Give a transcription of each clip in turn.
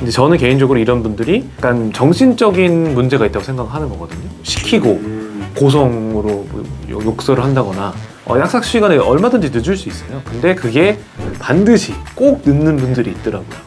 근데 저는 개인적으로 이런 분들이 약간 정신적인 문제가 있다고 생각하는 거거든요. 시키고 고성으로 뭐 욕설을 한다거나 약속 시간에 얼마든지 늦을 수 있어요. 근데 그게 반드시 꼭 늦는 분들이 있더라고요.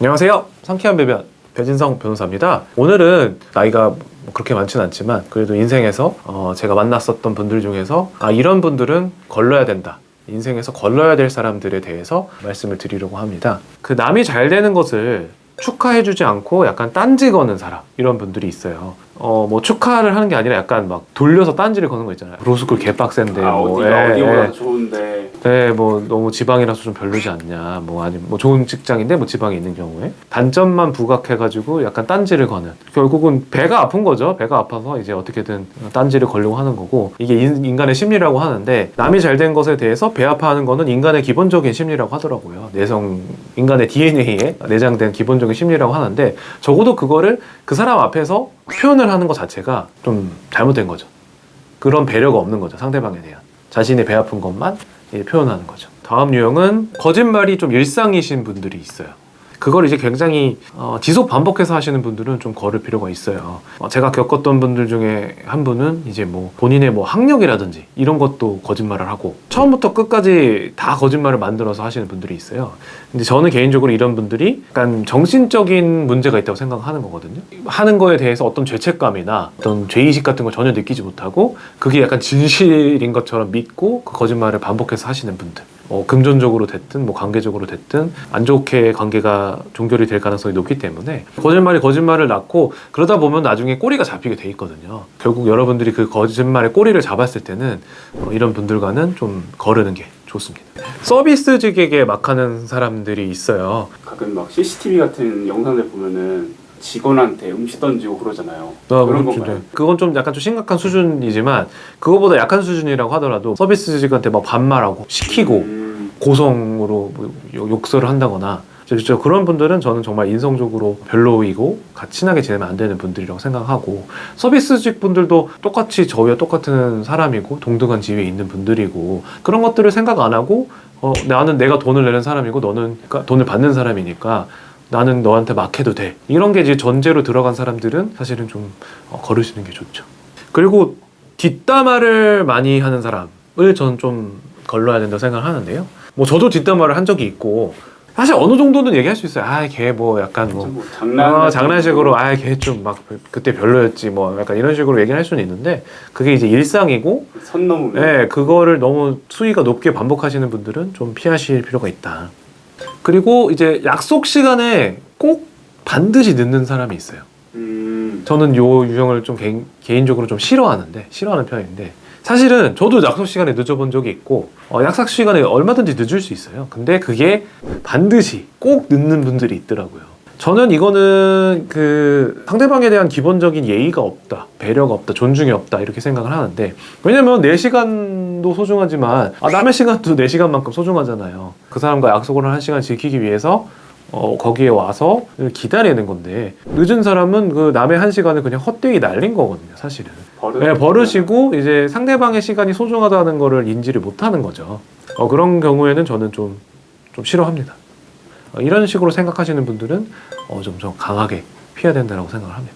안녕하세요. 상쾌한 배변 배진성 변호사입니다. 오늘은 나이가 그렇게 많지는 않지만 그래도 인생에서 제가 만났었던 분들 중에서 이런 분들은 걸러야 된다, 인생에서 걸러야 될 사람들에 대해서 말씀을 드리려고 합니다. 그 남이 잘 되는 것을 축하해주지 않고 약간 딴지 거는 사람, 이런 분들이 있어요. 뭐 축하를 하는 게 아니라 약간 막 돌려서 딴지를 거는 거 있잖아요. 로스쿨 개빡센데 어디가 좋은데 뭐 너무 지방이라서 좀 별로지 않냐, 뭐 아니면 뭐 좋은 직장인데 뭐 지방에 있는 경우에 단점만 부각해가지고 약간 딴지를 거는, 결국은 배가 아픈 거죠. 배가 아파서 이제 어떻게든 딴지를 걸려고 하는 거고, 이게 인간의 심리라고 하는데, 남이 잘 된 것에 대해서 배 아파하는 거는 인간의 기본적인 심리라고 하더라고요. 인간의 DNA에 내장된 기본적인 심리라고 하는데, 적어도 그거를 그 사람 앞에서 표현을 하는 것 자체가 좀 잘못된 거죠. 그런 배려가 없는 거죠. 상대방에 대한 자신의 배 아픈 것만 표현하는 거죠. 다음 유형은 거짓말이 좀 일상이신 분들이 있어요. 그걸 이제 굉장히 지속 반복해서 하시는 분들은 좀 걸을 필요가 있어요. 제가 겪었던 분들 중에 한 분은 이제 뭐 본인의 뭐 학력이라든지 이런 것도 거짓말을 하고 처음부터 끝까지 다 거짓말을 만들어서 하시는 분들이 있어요. 근데 저는 개인적으로 이런 분들이 약간 정신적인 문제가 있다고 생각하는 거거든요. 하는 거에 대해서 어떤 죄책감이나 어떤 죄의식 같은 걸 전혀 느끼지 못하고 그게 약간 진실인 것처럼 믿고 그 거짓말을 반복해서 하시는 분들, 금전적으로 됐든 뭐 관계적으로 됐든 안 좋게 관계가 종결이 될 가능성이 높기 때문에 거짓말이 거짓말을 낳고, 그러다 보면 나중에 꼬리가 잡히게 돼 있거든요. 결국 여러분들이 그 거짓말의 꼬리를 잡았을 때는 이런 분들과는 좀 거르는 게 좋습니다. 서비스직에게 막 하는 사람들이 있어요. 가끔 막 CCTV 같은 영상들 보면은 직원한테 음식 던지고 그러잖아요. 그런 건가요? 그건 좀 약간 좀 심각한 수준이지만, 그거보다 약한 수준이라고 하더라도 서비스직한테 막 반말하고 시키고 고성으로 뭐 욕설을 한다거나, 진짜 그런 분들은 저는 정말 인성적으로 별로이고 같이 친하게 지내면 안 되는 분들이라고 생각하고, 서비스직 분들도 똑같이 저희와 똑같은 사람이고 동등한 지위에 있는 분들이고, 그런 것들을 생각 안 하고 나는 내가 돈을 내는 사람이고 너는 돈을 받는 사람이니까 나는 너한테 막 해도 돼, 이런 게 이제 전제로 들어간 사람들은 사실은 좀 거르시는 게 좋죠. 그리고 뒷담화를 많이 하는 사람을 저는 좀 걸러야 된다고 생각을 하는데요. 뭐 저도 뒷담화를 한 적이 있고, 사실 어느 정도는 얘기할 수 있어요. 걔 뭐 약간 뭐 장난식으로 걔 좀 막 그때 별로였지 뭐 약간 이런 식으로 얘기를 할 수는 있는데, 그게 이제 일상이고 선 넘으면 그거를 너무 수위가 높게 반복하시는 분들은 좀 피하실 필요가 있다. 그리고 이제 약속 시간에 꼭 반드시 늦는 사람이 있어요. 저는 요 유형을 좀 개인적으로 좀 싫어하는 편인데, 사실은 저도 약속 시간에 늦어본 적이 있고 약속 시간에 얼마든지 늦을 수 있어요. 근데 그게 반드시 꼭 늦는 분들이 있더라고요. 저는 이거는 그 상대방에 대한 기본적인 예의가 없다, 배려가 없다, 존중이 없다, 이렇게 생각을 하는데, 왜냐면 내 시간도 소중하지만 남의 시간도 내 시간만큼 소중하잖아요. 그 사람과 약속을 한 시간 지키기 위해서 거기에 와서 기다리는 건데, 늦은 사람은 그 남의 한 시간을 그냥 헛되이 날린 거거든요, 사실은. 버릇이고 이제 상대방의 시간이 소중하다는 거를 인지를 못하는 거죠. 그런 경우에는 저는 좀 싫어합니다. 이런 식으로 생각하시는 분들은 좀 강하게 피해야 된다고 생각을 합니다.